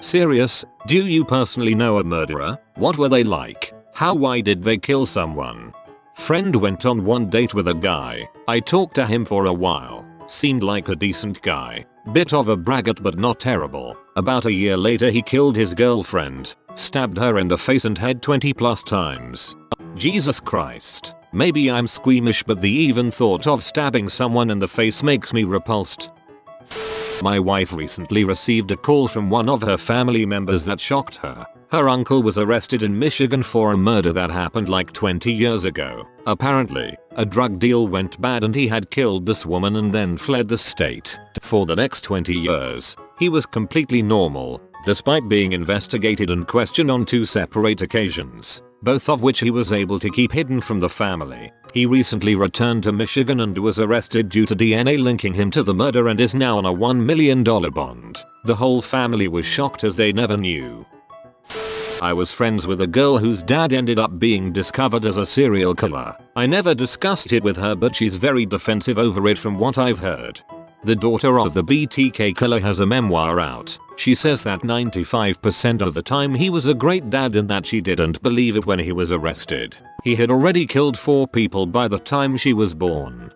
Serious? Do you personally know a murderer? What were they like? Why did they kill someone? Friend went on one date with a guy. I talked to him for a while. Seemed like a decent guy. Bit of a braggart but not terrible. About a year later he killed his girlfriend. Stabbed her in the face and head 20 plus times. Jesus Christ. Maybe I'm squeamish, but the even thought of stabbing someone in the face makes me repulsed. My wife recently received a call from one of her family members that shocked her. Her uncle was arrested in Michigan for a murder that happened like 20 years ago. Apparently, a drug deal went bad and he had killed this woman and then fled the state. For the next 20 years, he was completely normal, despite being investigated and questioned on 2 separate occasions, both of which he was able to keep hidden from the family. He recently returned to Michigan and was arrested due to DNA linking him to the murder and is now on a $1 million bond. The whole family was shocked as they never knew. I was friends with a girl whose dad ended up being discovered as a serial killer. I never discussed it with her, but she's very defensive over it from what I've heard. The daughter of the BTK killer has a memoir out. She says that 95% of the time he was a great dad and that she didn't believe it when he was arrested. He had already killed 4 people by the time she was born.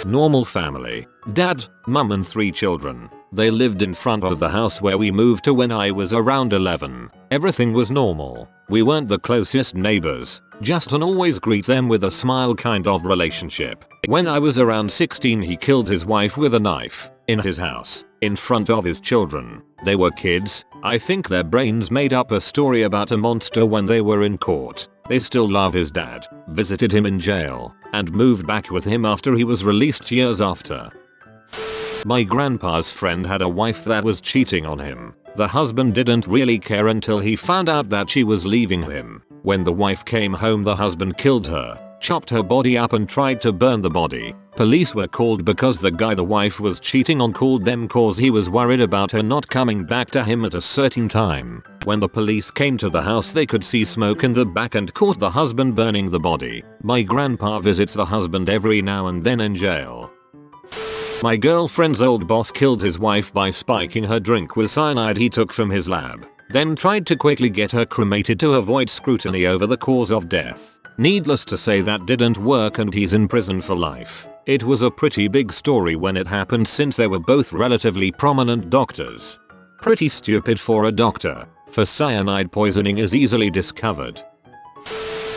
Normal family. Dad, mum and 3 children. They lived in front of the house where we moved to when I was around 11. Everything was normal. We weren't the closest neighbors, just an always greet them with a smile kind of relationship. When I was around 16 he killed his wife with a knife, in his house, in front of his children. They were kids. I think their brains made up a story about a monster when they were in court. They still love his dad, visited him in jail, and moved back with him after he was released years after. My grandpa's friend had a wife that was cheating on him. The husband didn't really care until he found out that she was leaving him. When the wife came home, the husband killed her, chopped her body up and tried to burn the body. Police were called because the guy the wife was cheating on called them cause he was worried about her not coming back to him at a certain time. When the police came to the house they could see smoke in the back and caught the husband burning the body. My grandpa visits the husband every now and then in jail. My girlfriend's old boss killed his wife by spiking her drink with cyanide he took from his lab, then tried to quickly get her cremated to avoid scrutiny over the cause of death. Needless to say that didn't work and he's in prison for life. It was a pretty big story when it happened since they were both relatively prominent doctors. Pretty stupid for a doctor, for cyanide poisoning is easily discovered.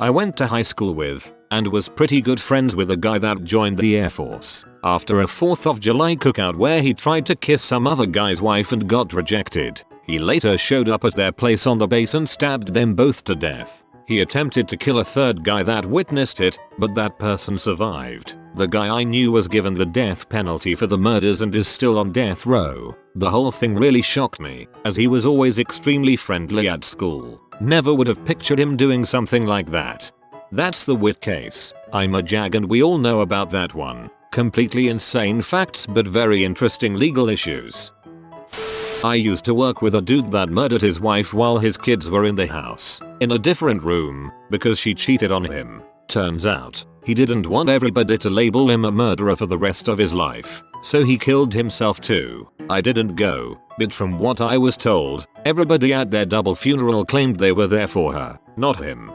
I went to high school with, and was pretty good friends with a guy that joined the Air Force. After a 4th of July cookout where he tried to kiss some other guy's wife and got rejected, he later showed up at their place on the base and stabbed them both to death. He attempted to kill a 3rd guy that witnessed it, but that person survived. The guy I knew was given the death penalty for the murders and is still on death row. The whole thing really shocked me, as he was always extremely friendly at school. Never would have pictured him doing something like that. That's the Witt case. I'm a jag and we all know about that one. Completely insane facts but very interesting legal issues. I used to work with a dude that murdered his wife while his kids were in the house, in a different room, because she cheated on him. Turns out, he didn't want everybody to label him a murderer for the rest of his life, so he killed himself too. I didn't go, but from what I was told, everybody at their double funeral claimed they were there for her, not him.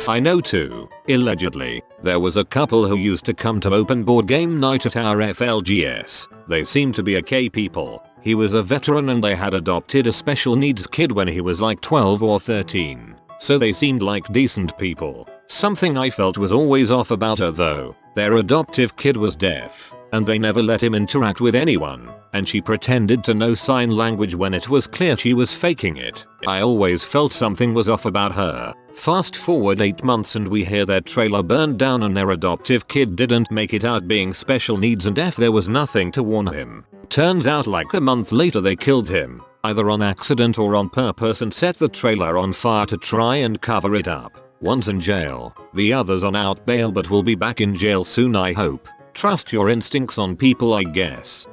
I know too, allegedly, there was a couple who used to come to open board game night at our FLGS. They seemed to be okay people. He was a veteran and they had adopted a special needs kid when he was like 12 or 13. So they seemed like decent people. Something I felt was always off about her though. Their adoptive kid was deaf, and they never let him interact with anyone, and she pretended to know sign language when it was clear she was faking it. I always felt something was off about her. Fast forward 8 months and we hear their trailer burned down and their adoptive kid didn't make it out being special needs and deaf. There was nothing to warn him. Turns out like a month later they killed him, either on accident or on purpose, and set the trailer on fire to try and cover it up. One's in jail, the other's on out bail but will be back in jail soon I hope. Trust your instincts on people I guess.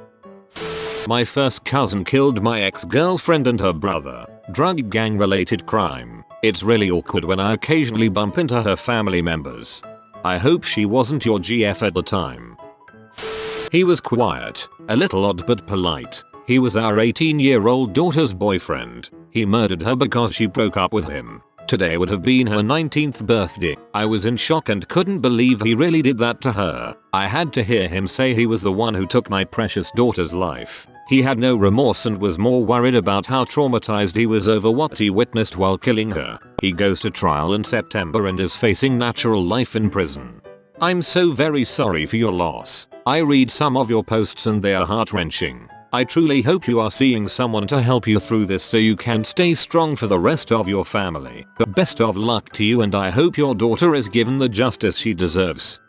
My first cousin killed my ex-girlfriend and her brother. Drug gang related crime. It's really awkward when I occasionally bump into her family members. I hope she wasn't your GF at the time. He was quiet, a little odd but polite. He was our 18-year-old daughter's boyfriend. He murdered her because she broke up with him. Today would have been her 19th birthday. I was in shock and couldn't believe he really did that to her. I had to hear him say he was the one who took my precious daughter's life. He had no remorse and was more worried about how traumatized he was over what he witnessed while killing her. He goes to trial in September and is facing natural life in prison. I'm so very sorry for your loss. I read some of your posts and they are heart-wrenching. I truly hope you are seeing someone to help you through this so you can stay strong for the rest of your family. The best of luck to you and I hope your daughter is given the justice she deserves.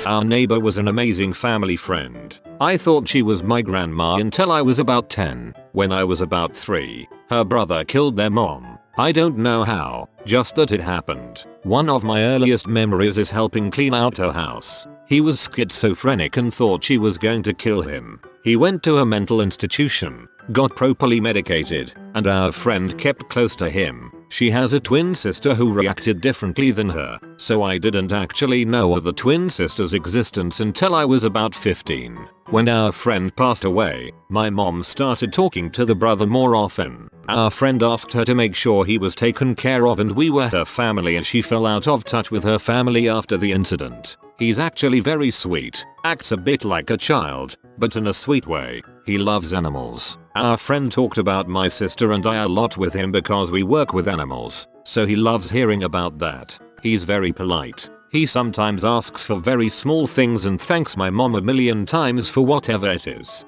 Our neighbor was an amazing family friend. I thought she was my grandma until I was about 10. When I was about 3, her brother killed their mom. I don't know how, just that it happened. One of my earliest memories is helping clean out her house. He was schizophrenic and thought she was going to kill him. He went to a mental institution, got properly medicated, and our friend kept close to him. She has a twin sister who reacted differently than her, so I didn't actually know of the twin sister's existence until I was about 15. When our friend passed away, my mom started talking to the brother more often. Our friend asked her to make sure he was taken care of and we were her family, and she fell out of touch with her family after the incident. He's actually very sweet, acts a bit like a child, but in a sweet way. He loves animals. Our friend talked about my sister and I a lot with him because we work with animals, so he loves hearing about that. He's very polite. He sometimes asks for very small things and thanks my mom a million times for whatever it is.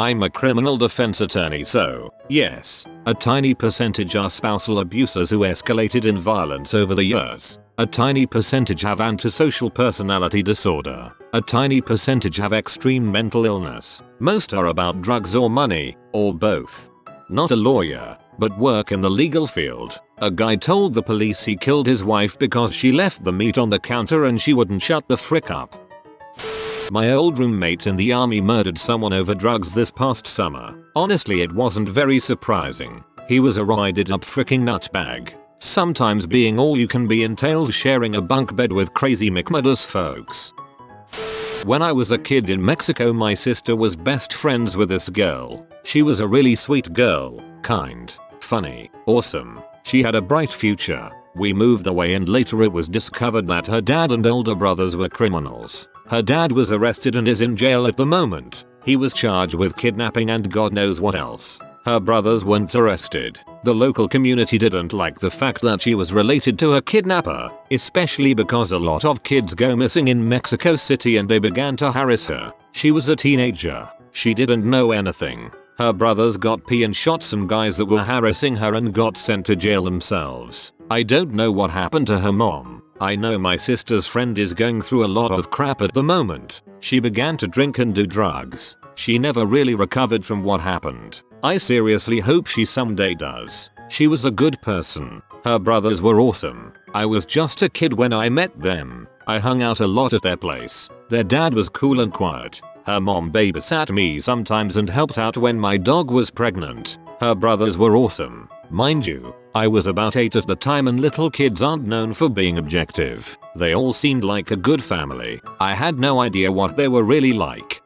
I'm a criminal defense attorney, so, yes, a tiny percentage are spousal abusers who escalated in violence over the years. A tiny percentage have antisocial personality disorder. A tiny percentage have extreme mental illness. Most are about drugs or money, or both. Not a lawyer, but work in the legal field. A guy told the police he killed his wife because she left the meat on the counter and she wouldn't shut the frick up. My old roommate in the army murdered someone over drugs this past summer. Honestly, it wasn't very surprising. He was a roided up fricking nutbag. Sometimes being all you can be entails sharing a bunk bed with crazy McMurdos folks. When I was a kid in Mexico, my sister was best friends with this girl. She was a really sweet girl, kind, funny, awesome. She had a bright future. We moved away and later it was discovered that her dad and older brothers were criminals. Her dad was arrested and is in jail at the moment. He was charged with kidnapping and God knows what else. Her brothers weren't arrested. The local community didn't like the fact that she was related to a kidnapper, especially because a lot of kids go missing in Mexico City and they began to harass her. She was a teenager. She didn't know anything. Her brothers got pee and shot some guys that were harassing her and got sent to jail themselves. I don't know what happened to her mom. I know my sister's friend is going through a lot of crap at the moment. She began to drink and do drugs. She never really recovered from what happened. I seriously hope she someday does. She was a good person. Her brothers were awesome. I was just a kid when I met them. I hung out a lot at their place. Their dad was cool and quiet. Her mom babysat me sometimes and helped out when my dog was pregnant. Her brothers were awesome. Mind you, I was about 8 at the time and little kids aren't known for being objective. They all seemed like a good family. I had no idea what they were really like.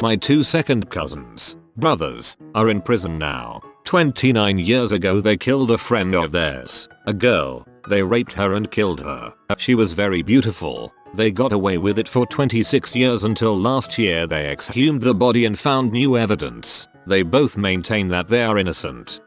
My 2 second cousins, brothers, are in prison now. 29 years ago they killed a friend of theirs, a girl. They raped her and killed her. She was very beautiful. They got away with it for 26 years until last year they exhumed the body and found new evidence. They both maintain that they are innocent.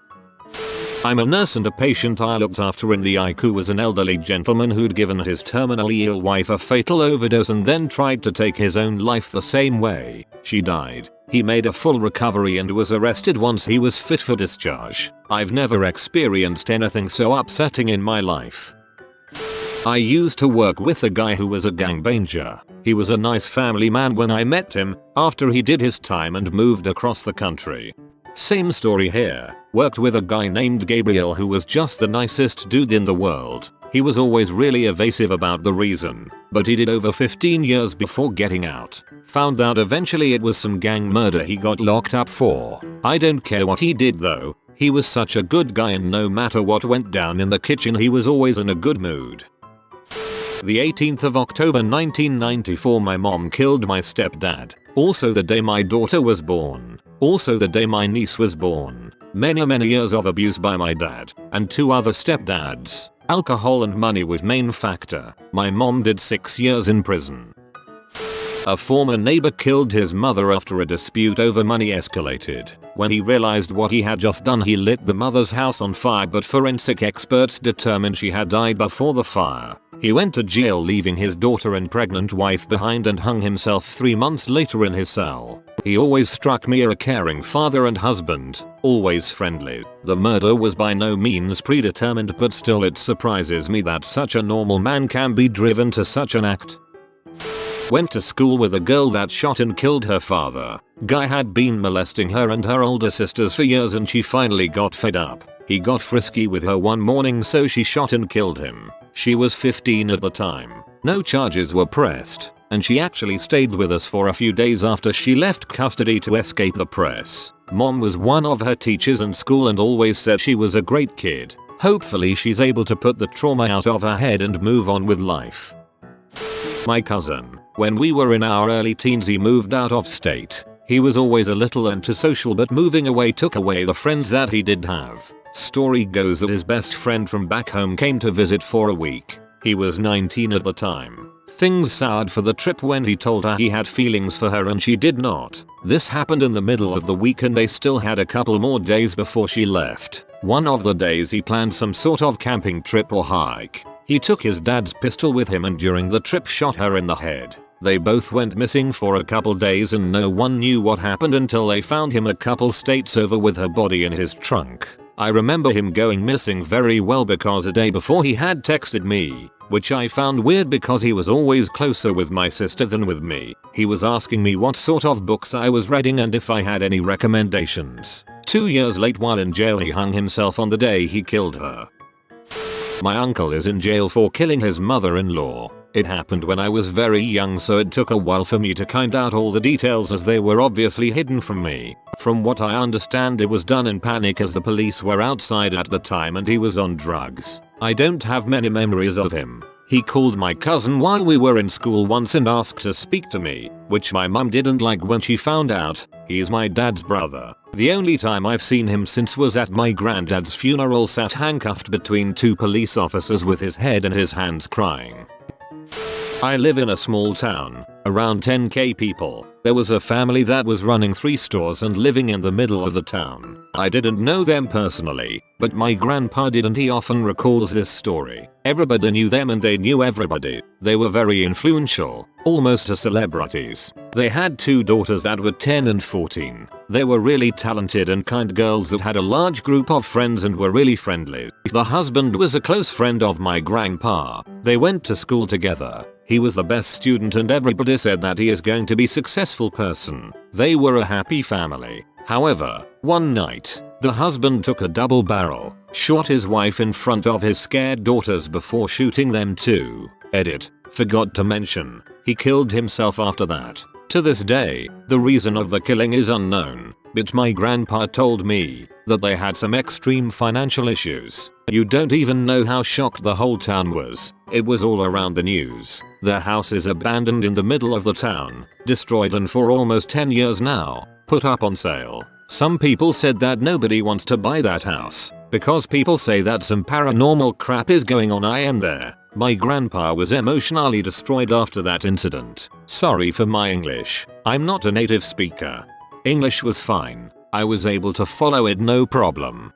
I'm a nurse and a patient I looked after in the ICU was an elderly gentleman who'd given his terminally ill wife a fatal overdose and then tried to take his own life the same way. She died. He made a full recovery and was arrested once he was fit for discharge. I've never experienced anything so upsetting in my life. I used to work with a guy who was a gangbanger. He was a nice family man when I met him, after he did his time and moved across the country. Same story here. Worked with a guy named Gabriel who was just the nicest dude in the world. He was always really evasive about the reason, but he did over 15 years before getting out. Found out eventually it was some gang murder he got locked up for. I don't care what he did though. He was such a good guy and no matter what went down in the kitchen he was always in a good mood. The 18th of October 1994, my mom killed my stepdad. Also the day my daughter was born. Also the day my niece was born. Many years of abuse by my dad and 2 other stepdads. Alcohol and money was main factor. My mom did 6 years in prison. A former neighbor killed his mother after a dispute over money escalated. When he realized what he had just done, he lit the mother's house on fire, but forensic experts determined she had died before the fire. He went to jail, leaving his daughter and pregnant wife behind, and hung himself 3 months later in his cell. He always struck me as a caring father and husband, always friendly. The murder was by no means predetermined, but still it surprises me that such a normal man can be driven to such an act. Went to school with a girl that shot and killed her father. Guy had been molesting her and her older sisters for years, and she finally got fed up. He got frisky with her one morning, so she shot and killed him. She was 15 at the time. No charges were pressed, and she actually stayed with us for a few days after she left custody to escape the press. Mom was one of her teachers in school and always said she was a great kid. Hopefully she's able to put the trauma out of her head and move on with life. My cousin. When we were in our early teens, he moved out of state. He was always a little antisocial, but moving away took away the friends that he did have. Story goes that his best friend from back home came to visit for a week. He was 19 at the time. Things soured for the trip when he told her he had feelings for her and she did not. This happened in the middle of the week and they still had a couple more days before she left. One of the days he planned some sort of camping trip or hike. He took his dad's pistol with him and during the trip shot her in the head. They both went missing for a couple days and no one knew what happened until they found him a couple states over with her body in his trunk. I remember him going missing very well because a day before he had texted me, which I found weird because he was always closer with my sister than with me. He was asking me what sort of books I was reading and if I had any recommendations. 2 years late, while in jail, he hung himself on the day he killed her. My uncle is in jail for killing his mother-in-law. It happened when I was very young, so it took a while for me to find out all the details as they were obviously hidden from me. From what I understand, it was done in panic as the police were outside at the time and he was on drugs. I don't have many memories of him. He called my cousin while we were in school once and asked to speak to me, which my mum didn't like when she found out. He's my dad's brother. The only time I've seen him since was at my granddad's funeral, sat handcuffed between 2 police officers with his head in his hands crying. I live in a small town, around 10k people. There was a family that was running 3 stores and living in the middle of the town. I didn't know them personally, but my grandpa did and he often recalls this story. Everybody knew them and they knew everybody. They were very influential, almost as celebrities. They had 2 daughters that were 10 and 14. They were really talented and kind girls that had a large group of friends and were really friendly. The husband was a close friend of my grandpa. They went to school together. He was the best student and everybody said that he is going to be a successful person. They were a happy family. However, one night, the husband took a double barrel, shot his wife in front of his scared daughters before shooting them too. Edit. Forgot to mention, he killed himself after that. To this day, the reason of the killing is unknown, but my grandpa told me that they had some extreme financial issues. You don't even know how shocked the whole town was. It was all around the news. Their house is abandoned in the middle of the town, destroyed and for almost 10 years now, put up on sale. Some people said that nobody wants to buy that house because people say that some paranormal crap is going on. I am there. My grandpa was emotionally destroyed after that incident. Sorry for my English. I'm not a native speaker. English was fine. I was able to follow it no problem.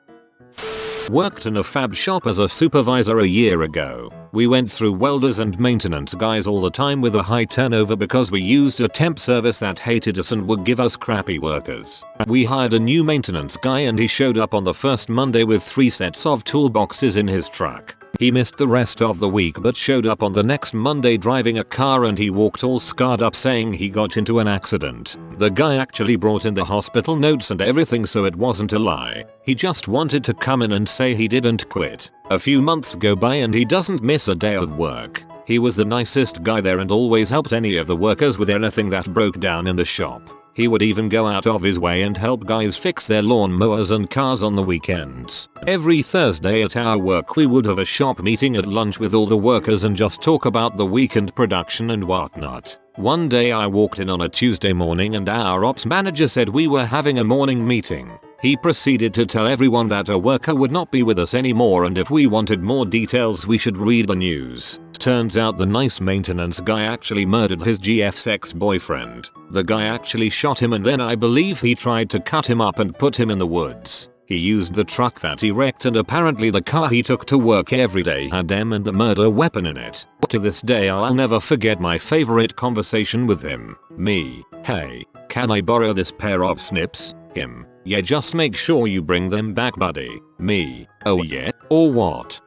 Worked in a fab shop as a supervisor a year ago. We went through welders and maintenance guys all the time with a high turnover because we used a temp service that hated us and would give us crappy workers. We hired a new maintenance guy and he showed up on the first Monday with 3 sets of toolboxes in his truck. He missed the rest of the week but showed up on the next Monday driving a car and he walked all scarred up saying he got into an accident. The guy actually brought in the hospital notes and everything, so it wasn't a lie. He just wanted to come in and say he didn't quit. A few months go by and he doesn't miss a day of work. He was the nicest guy there and always helped any of the workers with anything that broke down in the shop. He would even go out of his way and help guys fix their lawn mowers and cars on the weekends. Every Thursday at our work we would have a shop meeting at lunch with all the workers and just talk about the weekend production and whatnot. One day I walked in on a Tuesday morning and our ops manager said we were having a morning meeting. He proceeded to tell everyone that a worker would not be with us anymore and if we wanted more details we should read the news. Turns out the nice maintenance guy actually murdered his GF's ex-boyfriend. The guy actually shot him and then I believe he tried to cut him up and put him in the woods. He used the truck that he wrecked and apparently the car he took to work every day had him and the murder weapon in it. To this day I'll never forget my favorite conversation with him. Me: "Hey, can I borrow this pair of snips?" Him: "Yeah, just make sure you bring them back, buddy." Me: "Oh yeah, or what?"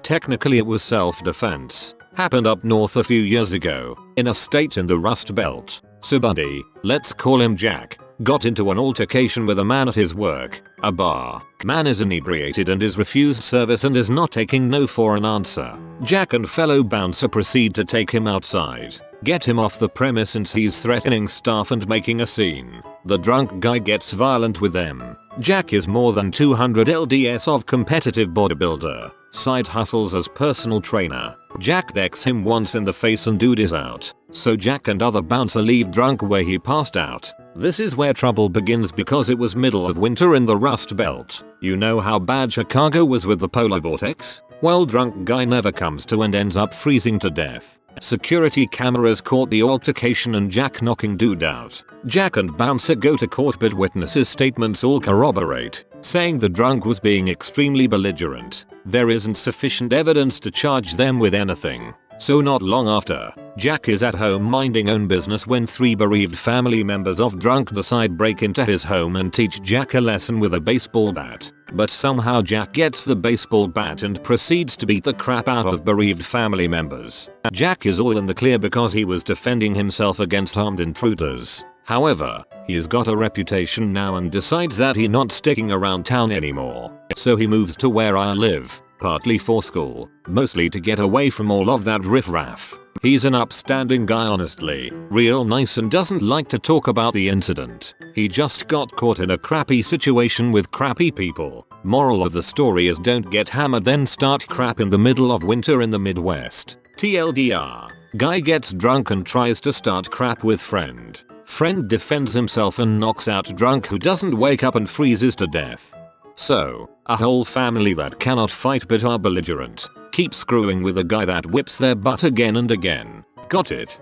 Technically it was self-defense. Happened up north a few years ago, in a state in the Rust Belt. So buddy, let's call him Jack, got into an altercation with a man at his work, a bar. Man is inebriated and is refused service and is not taking no for an answer. Jack and fellow bouncer proceed to take him outside, get him off the premise since he's threatening staff and making a scene. The drunk guy gets violent with them. Jack is more than 200 LDS of competitive bodybuilder. Side hustles as personal trainer. Jack decks him once in the face and dude is out. So Jack and other bouncer leave drunk where he passed out. This is where trouble begins because it was middle of winter in the Rust Belt. You know how bad Chicago was with the polar vortex? Well, drunk guy never comes to and ends up freezing to death. Security cameras caught the altercation and Jack knocking dude out. Jack and bouncer go to court but witnesses' statements all corroborate, saying the drunk was being extremely belligerent. There isn't sufficient evidence to charge them with anything. So not long after, Jack is at home minding own business when 3 bereaved family members of drunk decide break into his home and teach Jack a lesson with a baseball bat. But somehow Jack gets the baseball bat and proceeds to beat the crap out of bereaved family members. Jack is all in the clear because he was defending himself against armed intruders. However, he's got a reputation now and decides that he's not sticking around town anymore. So he moves to where I live, partly for school, mostly to get away from all of that riffraff. He's an upstanding guy, honestly, real nice and doesn't like to talk about the incident. He just got caught in a crappy situation with crappy people. Moral of the story is don't get hammered then start crap in the middle of winter in the Midwest. TLDR. Guy gets drunk and tries to start crap with friend. Friend defends himself and knocks out drunk who doesn't wake up and freezes to death. So, a whole family that cannot fight but are belligerent, keep screwing with a guy that whips their butt again and again. Got it?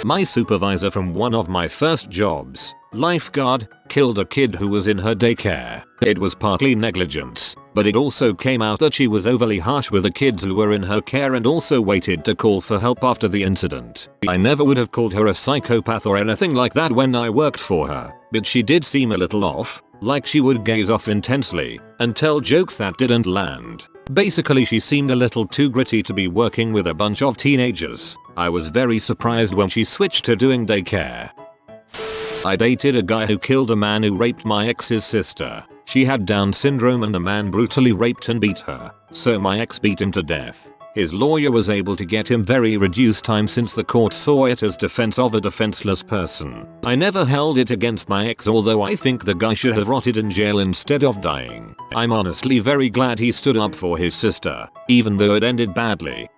My supervisor from one of my first jobs, lifeguard, killed a kid who was in her daycare. It was partly negligence, but it also came out that she was overly harsh with the kids who were in her care and also waited to call for help after the incident. I never would have called her a psychopath or anything like that when I worked for her, but she did seem a little off, like she would gaze off intensely and tell jokes that didn't land. Basically she seemed a little too gritty to be working with a bunch of teenagers. I was very surprised when she switched to doing daycare. I dated a guy who killed a man who raped my ex's sister. She had Down syndrome and the man brutally raped and beat her, so my ex beat him to death. His lawyer was able to get him very reduced time since the court saw it as defense of a defenseless person. I never held it against my ex, although I think the guy should have rotted in jail instead of dying. I'm honestly very glad he stood up for his sister, even though it ended badly.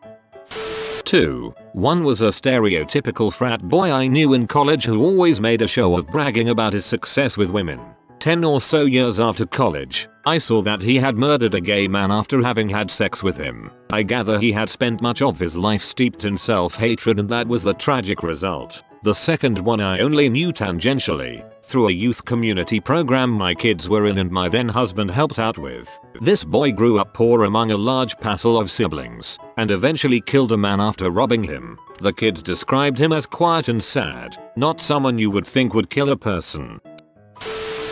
2. One was a stereotypical frat boy I knew in college who always made a show of bragging about his success with women. 10 or so years after college, I saw that he had murdered a gay man after having had sex with him. I gather he had spent much of his life steeped in self-hatred and that was the tragic result. The second one I only knew tangentially, through a youth community program my kids were in and my then husband helped out with. This boy grew up poor among a large passel of siblings, and eventually killed a man after robbing him. The kids described him as quiet and sad, not someone you would think would kill a person.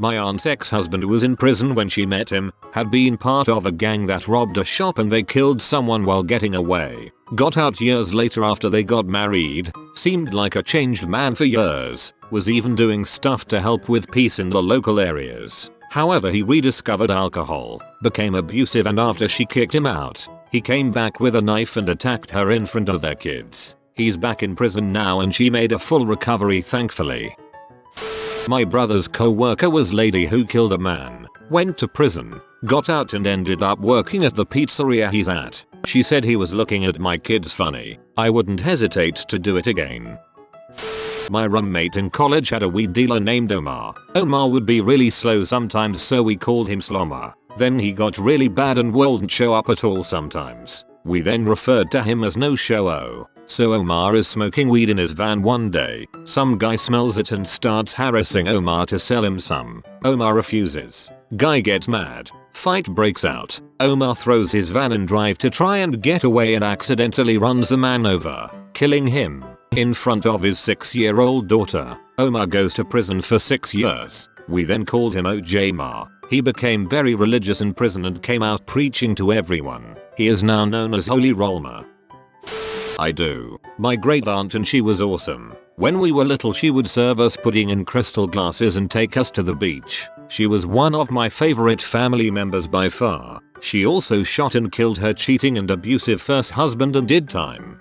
My aunt's ex-husband was in prison when she met him, had been part of a gang that robbed a shop and they killed someone while getting away. Got out years later after they got married, seemed like a changed man for years, was even doing stuff to help with peace in the local areas. However, he rediscovered alcohol, became abusive, and after she kicked him out, he came back with a knife and attacked her in front of their kids. He's back in prison now and she made a full recovery, thankfully. My brother's co-worker was lady who killed a man, went to prison, got out and ended up working at the pizzeria he's at. She said he was looking at my kids funny. I wouldn't hesitate to do it again. My roommate in college had a weed dealer named Omar. Omar would be really slow sometimes, so we called him Slommer. Then he got really bad and wouldn't show up at all sometimes. We then referred to him as No Show. So Omar is smoking weed in his van one day. Some guy smells it and starts harassing Omar to sell him some. Omar refuses. Guy gets mad. Fight breaks out. Omar throws his van and drive to try and get away and accidentally runs the man over, killing him in front of his 6-year-old daughter. Omar goes to prison for 6 years. We then called him OJ Ma. He became very religious in prison and came out preaching to everyone. He is now known as Holy Rolma. I do. My great aunt, and she was awesome. When we were little, she would serve us pudding in crystal glasses and take us to the beach. She was one of my favorite family members by far. She also shot and killed her cheating and abusive first husband and did time.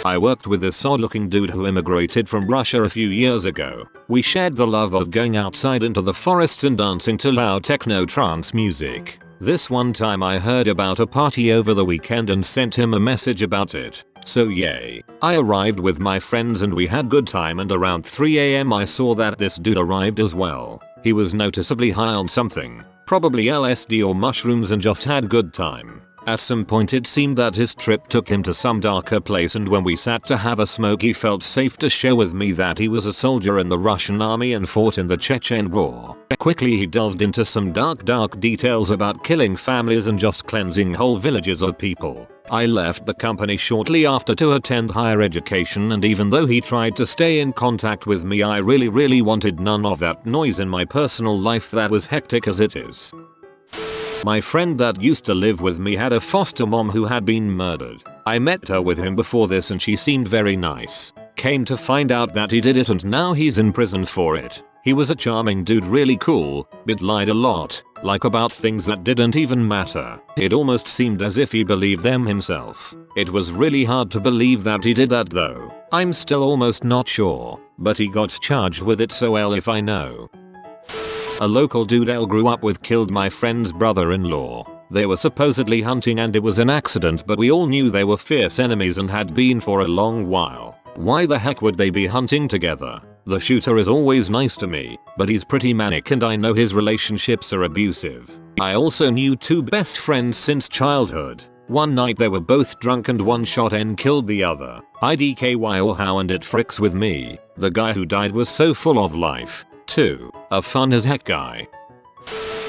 I worked with this odd looking dude who immigrated from Russia a few years ago. We shared the love of going outside into the forests and dancing to loud techno trance music. This one time I heard about a party over the weekend and sent him a message about it. So yay. I arrived with my friends and we had good time, and around 3 AM I saw that this dude arrived as well. He was noticeably high on something, probably LSD or mushrooms, and just had good time. At some point it seemed that his trip took him to some darker place, and when we sat to have a smoke he felt safe to share with me that he was a soldier in the Russian army and fought in the Chechen War. Quickly he delved into some dark details about killing families and just cleansing whole villages of people. I left the company shortly after to attend higher education, and even though he tried to stay in contact with me, I really wanted none of that noise in my personal life that was hectic as it is. My friend that used to live with me had a foster mom who had been murdered. I met her with him before this and she seemed very nice. Came to find out that he did it and now he's in prison for it. He was a charming dude, really cool, but lied a lot, like about things that didn't even matter. It almost seemed as if he believed them himself. It was really hard to believe that he did that though. I'm still almost not sure, but he got charged with it, so if I know. A local dude L grew up with killed my friend's brother-in-law. They were supposedly hunting and it was an accident, but we all knew they were fierce enemies and had been for a long while. Why the heck would they be hunting together? The shooter is always nice to me, but he's pretty manic and I know his relationships are abusive. I also knew two best friends since childhood. One night they were both drunk and one shot and killed the other. IDKY or how, and it fricks with me. The guy who died was so full of life. 2. A fun as heck guy.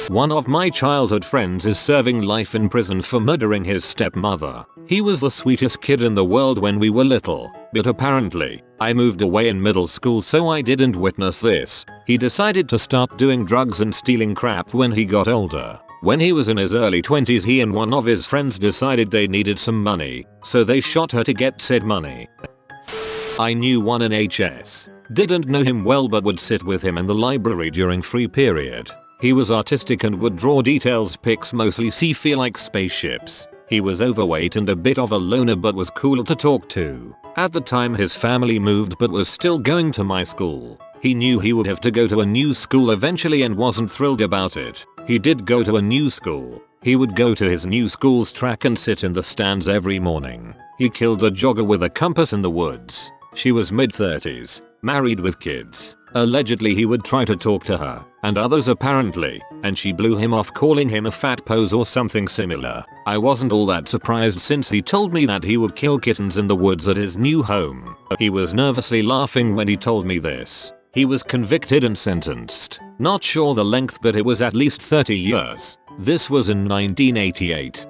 One of my childhood friends is serving life in prison for murdering his stepmother. He was the sweetest kid in the world when we were little, but apparently, I moved away in middle school so I didn't witness this. He decided to start doing drugs and stealing crap when he got older. When he was in his early 20s, he and one of his friends decided they needed some money, so they shot her to get said money. I knew one in HS. Didn't know him well but would sit with him in the library during free period. He was artistic and would draw details pics, mostly sci-fi like spaceships. He was overweight and a bit of a loner but was cool to talk to. At the time his family moved but was still going to my school. He knew he would have to go to a new school eventually and wasn't thrilled about it. He did go to a new school. He would go to his new school's track and sit in the stands every morning. He killed a jogger with a compass in the woods. She was mid-30s, married with kids. Allegedly he would try to talk to her, and others apparently, and she blew him off calling him a fat pose or something similar. I wasn't all that surprised since he told me that he would kill kittens in the woods at his new home. He was nervously laughing when he told me this. He was convicted and sentenced. Not sure the length, but it was at least 30 years. This was in 1988.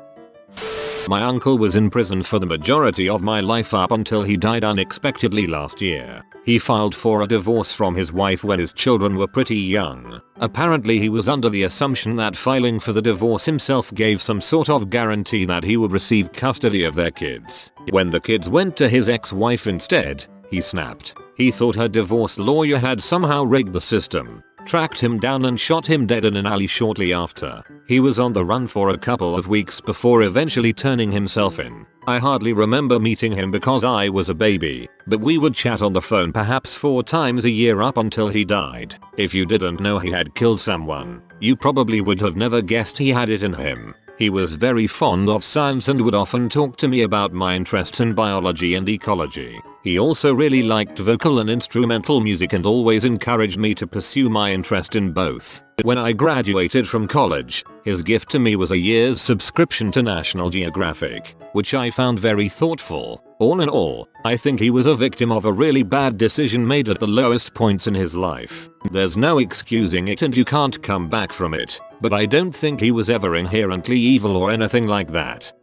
My uncle was in prison for the majority of my life up until he died unexpectedly last year. He filed for a divorce from his wife when his children were pretty young. Apparently he was under the assumption that filing for the divorce himself gave some sort of guarantee that he would receive custody of their kids. When the kids went to his ex-wife instead, he snapped. He thought her divorce lawyer had somehow rigged the system. tracked him down and shot him dead in an alley shortly after. He was on the run for a couple of weeks before eventually turning himself in. I hardly remember meeting him because I was a baby, but we would chat on the phone perhaps 4 times a year up until he died. If you didn't know he had killed someone, you probably would have never guessed he had it in him. He was very fond of science and would often talk to me about my interests in biology and ecology. He also really liked vocal and instrumental music and always encouraged me to pursue my interest in both. When I graduated from college, his gift to me was a year's subscription to National Geographic, which I found very thoughtful. All in all, I think he was a victim of a really bad decision made at the lowest points in his life. There's no excusing it and you can't come back from it, but I don't think he was ever inherently evil or anything like that.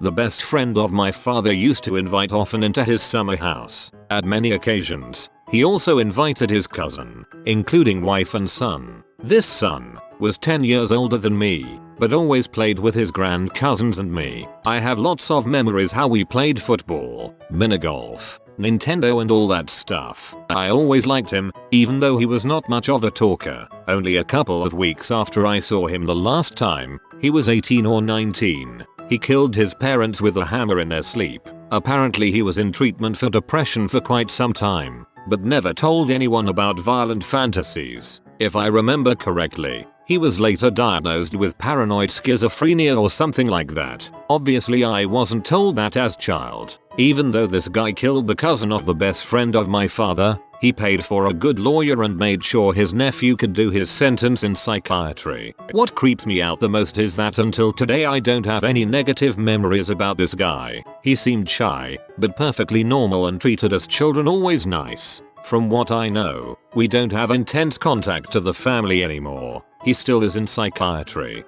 The best friend of my father used to invite often into his summer house. At many occasions, he also invited his cousin, including wife and son. This son was 10 years older than me, but always played with his grand cousins and me. I have lots of memories how we played football, minigolf, Nintendo and all that stuff. I always liked him, even though he was not much of a talker. Only a couple of weeks after I saw him the last time, he was 18 or 19. He killed his parents with a hammer in their sleep. Apparently he was in treatment for depression for quite some time, but never told anyone about violent fantasies. If I remember correctly, he was later diagnosed with paranoid schizophrenia or something like that. Obviously I wasn't told that as child. Even though this guy killed the cousin of the best friend of my father, he paid for a good lawyer and made sure his nephew could do his sentence in psychiatry. What creeps me out the most is that until today I don't have any negative memories about this guy. He seemed shy, but perfectly normal and treated us children always nice. From what I know, we don't have intense contact to the family anymore. He still is in psychiatry.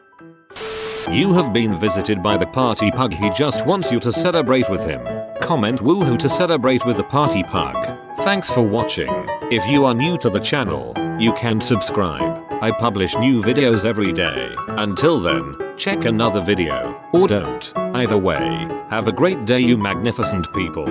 You have been visited by the party pug. He just wants you to celebrate with him. Comment woohoo to celebrate with the party pug. Thanks for watching. If you are new to the channel, you can subscribe. I publish new videos every day. Until then, check another video, or don't. Either way, have a great day you magnificent people.